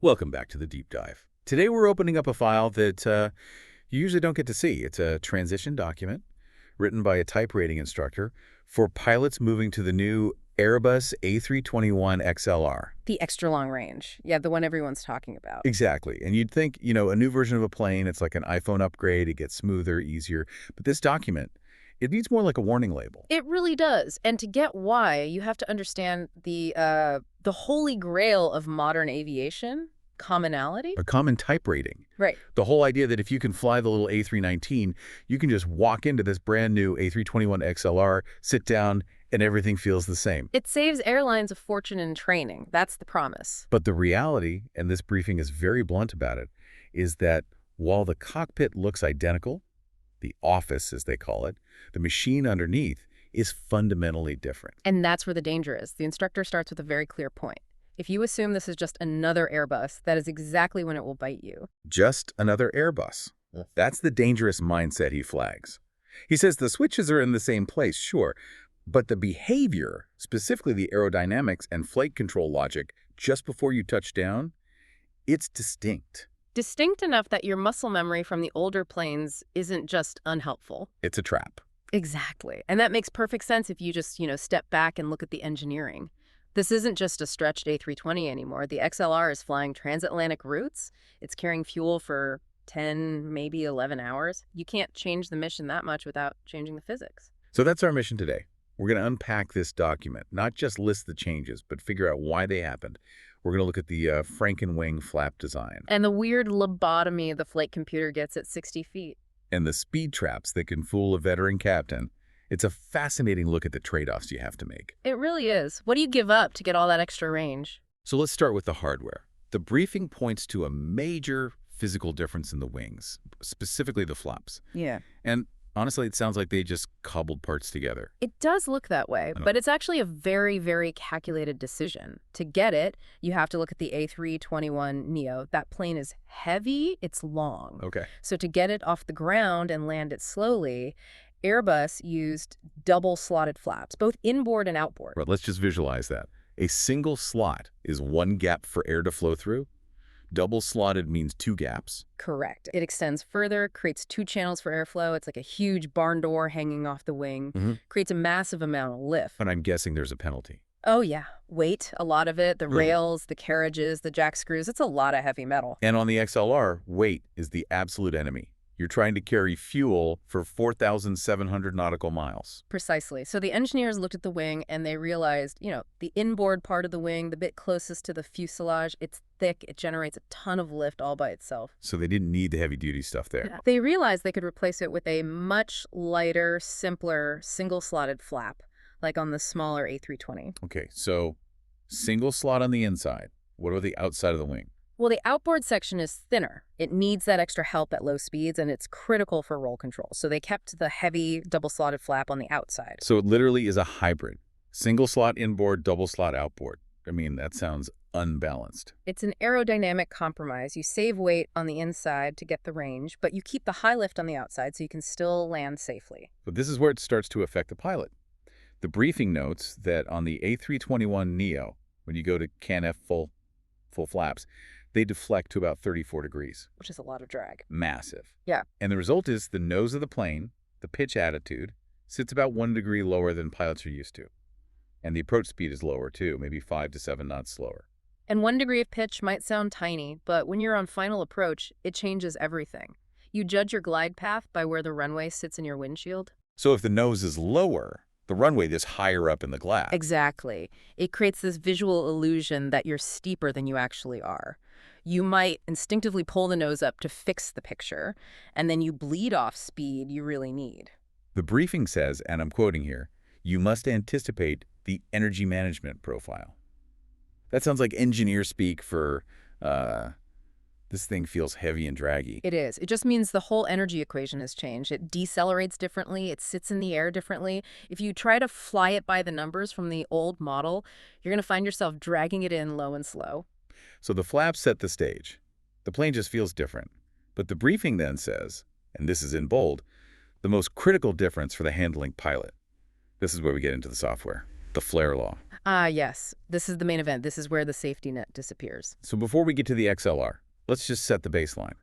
Welcome back to the deep dive. Today we're opening up a file that you usually don't get to see. It's a transition document written by a type rating instructor for pilots moving to the new Airbus A321XLR. The extra long range. Yeah, the one everyone's talking about. Exactly. And you'd think, a new version of a plane, it's like an iPhone upgrade, it gets smoother, easier. But this document, it needs more like a warning label. It really does. And to get why, you have to understand the holy grail of modern aviation, commonality. A common type rating. Right. The whole idea that if you can fly the little A319, you can just walk into this brand new A321XLR, sit down, and everything feels the same. It saves airlines a fortune in training. That's the promise. But the reality, and this briefing is very blunt about it, is that while the cockpit looks identical, the office, as they call it, the machine underneath is fundamentally different. And that's where the danger is. The instructor starts with a very clear point. If you assume this is just another Airbus, that is exactly when it will bite you. Just another Airbus. That's the dangerous mindset he flags. He says the switches are in the same place, sure, but the behavior, specifically the aerodynamics and flight control logic just before you touch down, it's distinct. Distinct enough that your muscle memory from the older planes isn't just unhelpful. It's a trap. Exactly. And that makes perfect sense if you just, step back and look at the engineering. This isn't just a stretched A320 anymore. The XLR is flying transatlantic routes. It's carrying fuel for 10, maybe 11 hours. You can't change the mission that much without changing the physics. So that's our mission today. We're going to unpack this document, not just list the changes, but figure out why they happened. We're going to look at the Frankenwing flap design. And the weird lobotomy the flight computer gets at 60 feet. And the speed traps that can fool a veteran captain. It's a fascinating look at the trade-offs you have to make. It really is. What do you give up to get all that extra range? So let's start with the hardware. The briefing points to a major physical difference in the wings, specifically the flaps. Yeah. And honestly, it sounds like they just cobbled parts together. It does look that way, but it's actually a very, very calculated decision. To get it, you have to look at the A321neo. That plane is heavy, it's long. Okay. So to get it off the ground and land it slowly, Airbus used double-slotted flaps, both inboard and outboard. Right, let's just visualize that. A single slot is one gap for air to flow through. Double-slotted means two gaps. Correct. It extends further, creates two channels for airflow. It's like a huge barn door hanging off the wing. Creates a massive amount of lift. And I'm guessing there's a penalty. Oh, yeah. Weight, a lot of it. The rails, the carriages, the jack screws. It's a lot of heavy metal. And on the XLR, weight is the absolute enemy. You're trying to carry fuel for 4,700 nautical miles. Precisely. So the engineers looked at the wing and they realized, the inboard part of the wing, the bit closest to the fuselage, it's thick, it generates a ton of lift all by itself. So they didn't need the heavy-duty stuff there. Yeah. They realized they could replace it with a much lighter, simpler, single-slotted flap, like on the smaller A320. Okay, so single slot on the inside. What about the outside of the wing? Well, the outboard section is thinner. It needs that extra help at low speeds, and it's critical for roll control. So they kept the heavy double-slotted flap on the outside. So it literally is a hybrid. Single slot inboard, double slot outboard. I mean, that sounds unbalanced. It's an aerodynamic compromise. You save weight on the inside to get the range, but you keep the high lift on the outside so you can still land safely. But this is where it starts to affect the pilot. The briefing notes that on the A321neo, when you go to CAN-F full flaps, they deflect to about 34 degrees. Which is a lot of drag. Massive. Yeah. And the result is the nose of the plane, the pitch attitude, sits about 1 degree lower than pilots are used to. And the approach speed is lower too, maybe 5 to 7 knots slower. And 1 degree of pitch might sound tiny, but when you're on final approach, it changes everything. You judge your glide path by where the runway sits in your windshield. So if the nose is lower, the runway is higher up in the glass. Exactly. It creates this visual illusion that you're steeper than you actually are. You might instinctively pull the nose up to fix the picture, and then you bleed off speed you really need. The briefing says, and I'm quoting here, you must anticipate the energy management profile. That sounds like engineer speak for, this thing feels heavy and draggy. It is. It just means the whole energy equation has changed. It decelerates differently. It sits in the air differently. If you try to fly it by the numbers from the old model, you're going to find yourself dragging it in low and slow. So the flaps set the stage. The plane just feels different. But the briefing then says, and this is in bold, the most critical difference for the handling pilot. This is where we get into the software. the flare law. Ah, yes. This is the main event. This is where the safety net disappears. So before we get to the XLR, let's just set the baseline.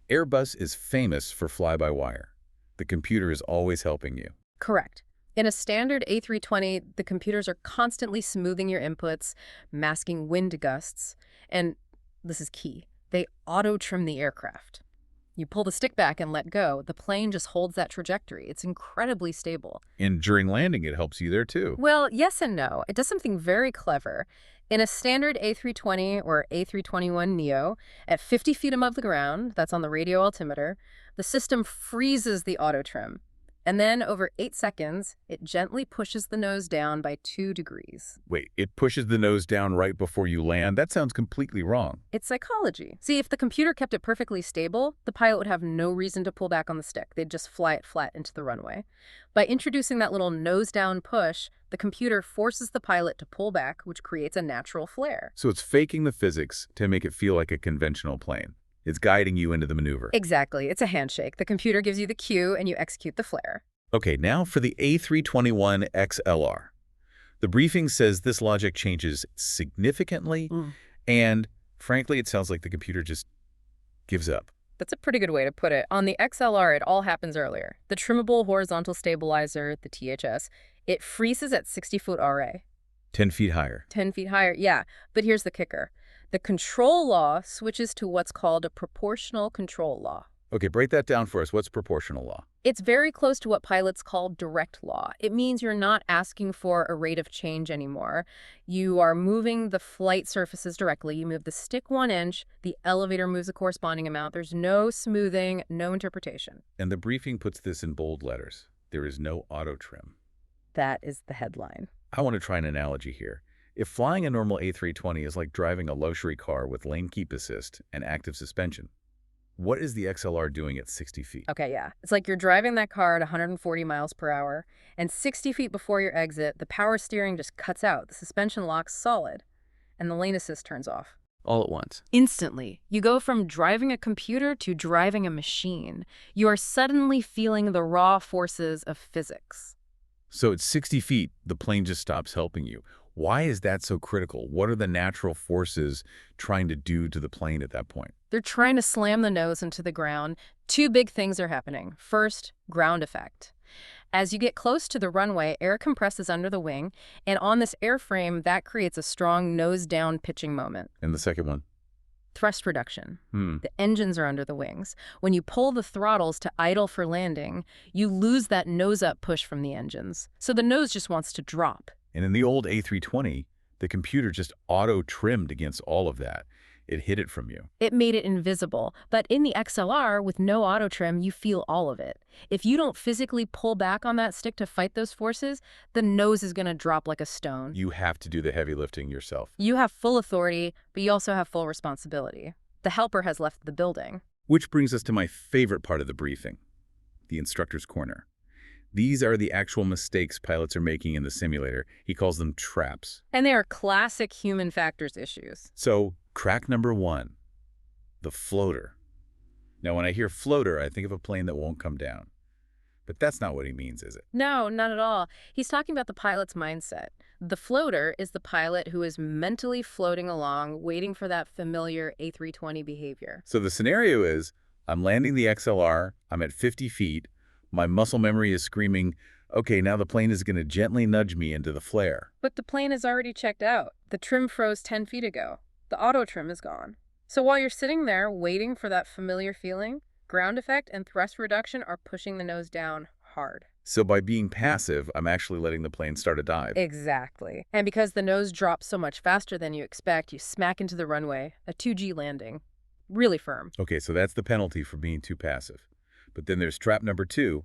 Airbus is famous for fly-by-wire. The computer is always helping you. Correct. In a standard A320, the computers are constantly smoothing your inputs, masking wind gusts, and this is key, they auto-trim the aircraft. You pull the stick back and let go, the plane just holds that trajectory. It's incredibly stable. And during landing, it helps you there too. Well, yes and no. It does something very clever. In a standard A320 or A321neo, at 50 feet above the ground, that's on the radio altimeter, the system freezes the auto-trim. And then, over 8 seconds, it gently pushes the nose down by 2 degrees. Wait, it pushes the nose down right before you land? That sounds completely wrong. It's psychology. See, if the computer kept it perfectly stable, the pilot would have no reason to pull back on the stick. They'd just fly it flat into the runway. By introducing that little nose-down push, the computer forces the pilot to pull back, which creates a natural flare. So it's faking the physics to make it feel like a conventional plane. It's guiding you into the maneuver. Exactly. It's a handshake. The computer gives you the cue, and you execute the flare. Okay, now for the A321XLR. The briefing says this logic changes significantly, and frankly, it sounds like the computer just gives up. That's a pretty good way to put it. On the XLR, it all happens earlier. The trimmable horizontal stabilizer, the THS, it freezes at 60-foot RA. 10 feet higher. 10 feet higher, yeah. But here's the kicker. The control law switches to what's called a proportional control law. Okay, break that down for us. What's proportional law? It's very close to what pilots call direct law. It means you're not asking for a rate of change anymore. You are moving the flight surfaces directly. You move the stick 1 inch, the elevator moves a corresponding amount. There's no smoothing, no interpretation. And the briefing puts this in bold letters. There is no auto trim. That is the headline. I want to try an analogy here. If flying a normal A320 is like driving a luxury car with lane keep assist and active suspension, what is the XLR doing at 60 feet? Okay, yeah. It's like you're driving that car at 140 miles per hour, and 60 feet before your exit, the power steering just cuts out, the suspension locks solid, and the lane assist turns off. All at once. Instantly, you go from driving a computer to driving a machine. You are suddenly feeling the raw forces of physics. So at 60 feet, the plane just stops helping you. Why is that so critical? What are the natural forces trying to do to the plane at that point? They're trying to slam the nose into the ground. 2 big things are happening. First, ground effect. As you get close to the runway, air compresses under the wing, and on this airframe, that creates a strong nose-down pitching moment. And the second one? Thrust reduction. The engines are under the wings. When you pull the throttles to idle for landing, you lose that nose-up push from the engines. So the nose just wants to drop. And in the old A320, the computer just auto-trimmed against all of that. It hid it from you. It made it invisible. But in the XLR, with no auto trim, you feel all of it. If you don't physically pull back on that stick to fight those forces, the nose is going to drop like a stone. You have to do the heavy lifting yourself. You have full authority, but you also have full responsibility. The helper has left the building. Which brings us to my favorite part of the briefing, the instructor's corner. These are the actual mistakes pilots are making in the simulator. He calls them traps. And they are classic human factors issues. So, crack number 1, the floater. Now, when I hear floater, I think of a plane that won't come down. But that's not what he means, is it? No, not at all. He's talking about the pilot's mindset. The floater is the pilot who is mentally floating along, waiting for that familiar A320 behavior. So the scenario is, I'm landing the XLR, I'm at 50 feet, my muscle memory is screaming, okay, now the plane is going to gently nudge me into the flare. But the plane is already checked out. The trim froze 10 feet ago. The auto trim is gone. So while you're sitting there waiting for that familiar feeling, ground effect and thrust reduction are pushing the nose down hard. So by being passive, I'm actually letting the plane start a dive. Exactly. And because the nose drops so much faster than you expect, you smack into the runway, a 2G landing. Really firm. Okay, so that's the penalty for being too passive. But then there's trap number 2,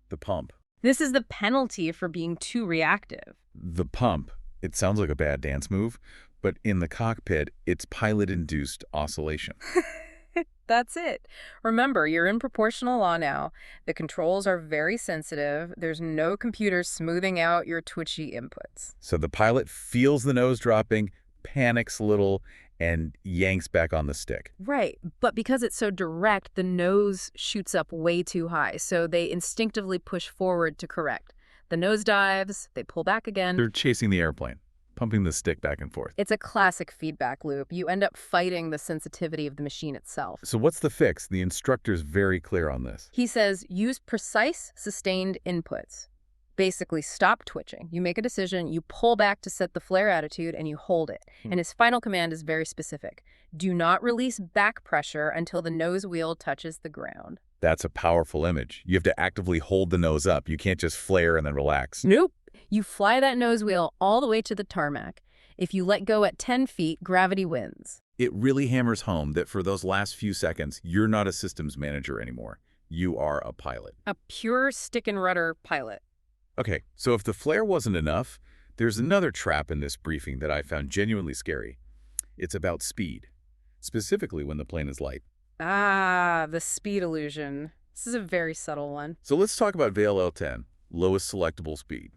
the pump. This is the penalty for being too reactive. The pump, it sounds like a bad dance move, but in the cockpit, it's pilot-induced oscillation. That's it. Remember, you're in proportional law now. The controls are very sensitive. There's no computer smoothing out your twitchy inputs. So the pilot feels the nose dropping, panics a little, and yanks back on the stick. Right, but because it's so direct, the nose shoots up way too high, so they instinctively push forward to correct. The nose dives, they pull back again. They're chasing the airplane, pumping the stick back and forth. It's a classic feedback loop. You end up fighting the sensitivity of the machine itself. So what's the fix? The instructor's very clear on this. He says, use precise, sustained inputs. Basically, stop twitching. You make a decision, you pull back to set the flare attitude, and you hold it. And his final command is very specific. Do not release back pressure until the nose wheel touches the ground. That's a powerful image. You have to actively hold the nose up. You can't just flare and then relax. Nope. You fly that nose wheel all the way to the tarmac. If you let go at 10 feet, gravity wins. It really hammers home that for those last few seconds, you're not a systems manager anymore. You are a pilot. A pure stick and rudder pilot. Okay, so if the flare wasn't enough, there's another trap in this briefing that I found genuinely scary. It's about speed, specifically when the plane is light. Ah, the speed illusion. This is a very subtle one. So let's talk about VLL-10, lowest selectable speed.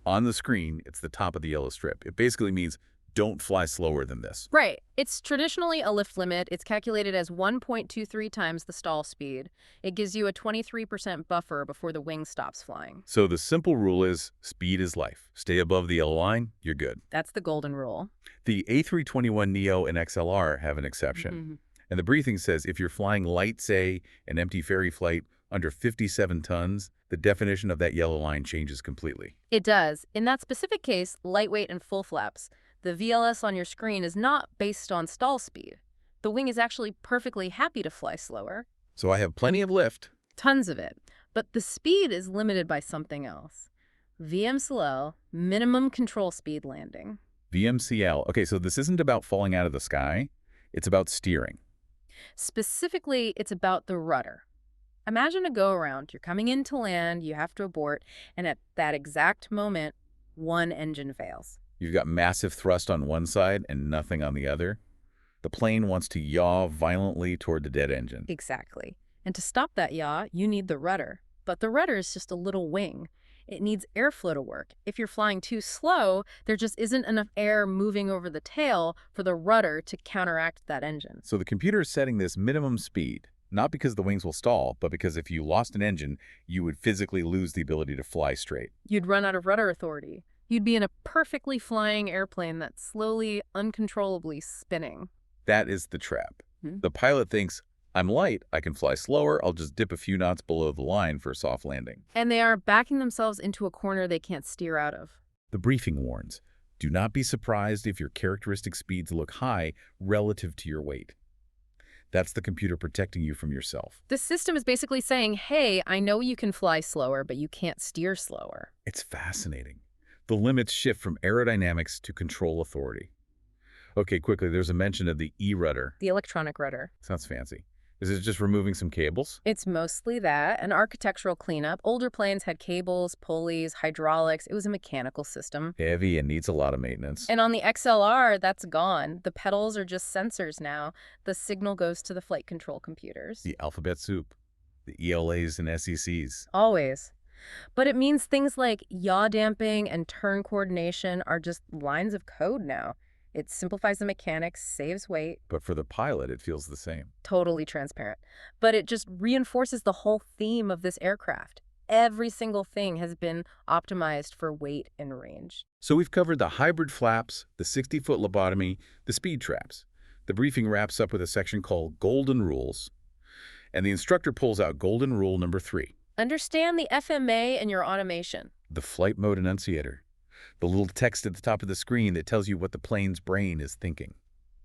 On the screen, it's the top of the yellow strip. It basically means don't fly slower than this. Right. It's traditionally a lift limit. It's calculated as 1.23 times the stall speed. It gives you a 23% buffer before the wing stops flying. So the simple rule is speed is life. Stay above the yellow line, you're good. That's the golden rule. The A321neo and XLR have an exception. And the briefing says if you're flying light, say, an empty ferry flight under 57 tons, the definition of that yellow line changes completely. It does. In that specific case, lightweight and full flaps, the VLS on your screen is not based on stall speed. The wing is actually perfectly happy to fly slower. So I have plenty of lift. Tons of it. But the speed is limited by something else. VMCL, minimum control speed landing. VMCL. Okay, so this isn't about falling out of the sky. It's about steering. Specifically, it's about the rudder. Imagine a go-around. You're coming in to land, you have to abort, and at that exact moment, one engine fails. You've got massive thrust on one side and nothing on the other. The plane wants to yaw violently toward the dead engine. Exactly. And to stop that yaw, you need the rudder. But the rudder is just a little wing. It needs airflow to work. If you're flying too slow, there just isn't enough air moving over the tail for the rudder to counteract that engine. So the computer is setting this minimum speed, not because the wings will stall, but because if you lost an engine, you would physically lose the ability to fly straight. You'd run out of rudder authority. You'd be in a perfectly flying airplane that's slowly, uncontrollably spinning. That is the trap. The pilot thinks, I'm light, I can fly slower, I'll just dip a few knots below the line for a soft landing. And they are backing themselves into a corner they can't steer out of. The briefing warns, do not be surprised if your characteristic speeds look high relative to your weight. That's the computer protecting you from yourself. The system is basically saying, hey, I know you can fly slower, but you can't steer slower. It's fascinating. The limits shift from aerodynamics to control authority. Okay, quickly, there's a mention of the E-rudder. The electronic rudder. Sounds fancy. Is it just removing some cables? It's mostly that, an architectural cleanup. Older planes had cables, pulleys, hydraulics. It was a mechanical system. Heavy and needs a lot of maintenance. And on the XLR, that's gone. The pedals are just sensors now. The signal goes to the flight control computers. The alphabet soup. The ELAs and SECs. Always. But it means things like yaw damping and turn coordination are just lines of code now. It simplifies the mechanics, saves weight. But for the pilot, it feels the same. Totally transparent. But it just reinforces the whole theme of this aircraft. Every single thing has been optimized for weight and range. So we've covered the hybrid flaps, the 60-foot lobotomy, the speed traps. The briefing wraps up with a section called Golden Rules. And the instructor pulls out Golden Rule number 3. Understand the FMA and your automation. The flight mode enunciator. The little text at the top of the screen that tells you what the plane's brain is thinking.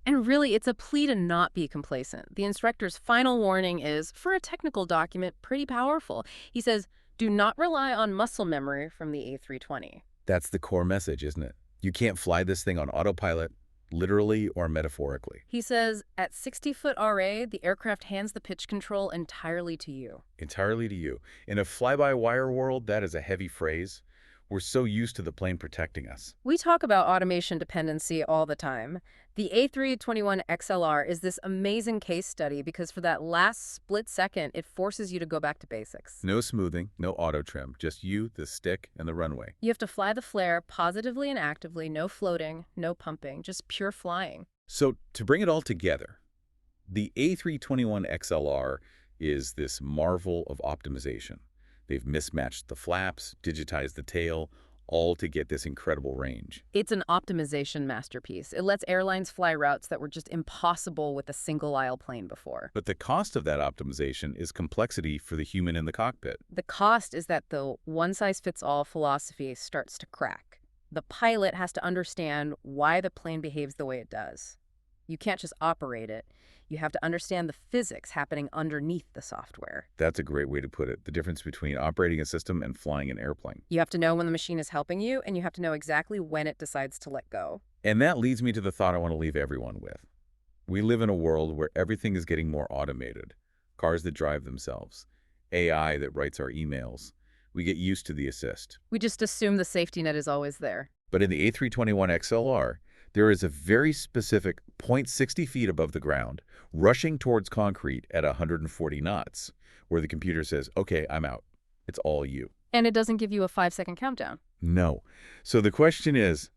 And really, it's a plea to not be complacent. The instructor's final warning is, for a technical document, pretty powerful. He says, do not rely on muscle memory from the A320. That's the core message, isn't it? You can't fly this thing on autopilot, literally or metaphorically. He says, at 60-foot RA, the aircraft hands the pitch control entirely to you. Entirely to you. In a fly-by-wire world, that is a heavy phrase. We're so used to the plane protecting us. We talk about automation dependency all the time. The A321 XLR is this amazing case study because for that last split second, it forces you to go back to basics. No smoothing, no auto trim, just you, the stick, and the runway. You have to fly the flare positively and actively, no floating, no pumping, just pure flying. So to bring it all together, the A321 XLR is this marvel of optimization. They've mismatched the flaps, digitized the tail, all to get this incredible range. It's an optimization masterpiece. It lets airlines fly routes that were just impossible with a single-aisle plane before. But the cost of that optimization is complexity for the human in the cockpit. The cost is that the one-size-fits-all philosophy starts to crack. The pilot has to understand why the plane behaves the way it does. You can't just operate it. You have to understand the physics happening underneath the software. That's a great way to put it, the difference between operating a system and flying an airplane. You have to know when the machine is helping you, and you have to know exactly when it decides to let go. And that leads me to the thought I want to leave everyone with. We live in a world where everything is getting more automated. Cars that drive themselves, AI that writes our emails. We get used to the assist. We just assume the safety net is always there. But in the A321XLR, there is a very specific 0.60 feet above the ground, rushing towards concrete at 140 knots, where the computer says, okay, I'm out. It's all you. And it doesn't give you a 5-second countdown. No. So the question is,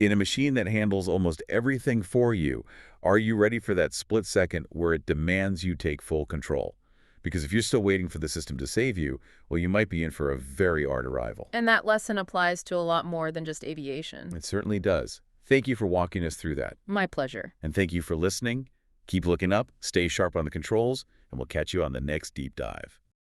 in a machine that handles almost everything for you, are you ready for that split second where it demands you take full control? Because if you're still waiting for the system to save you, well, you might be in for a very hard arrival. And that lesson applies to a lot more than just aviation. It certainly does. Thank you for walking us through that. My pleasure. And thank you for listening. Keep looking up, stay sharp on the controls, and we'll catch you on the next deep dive.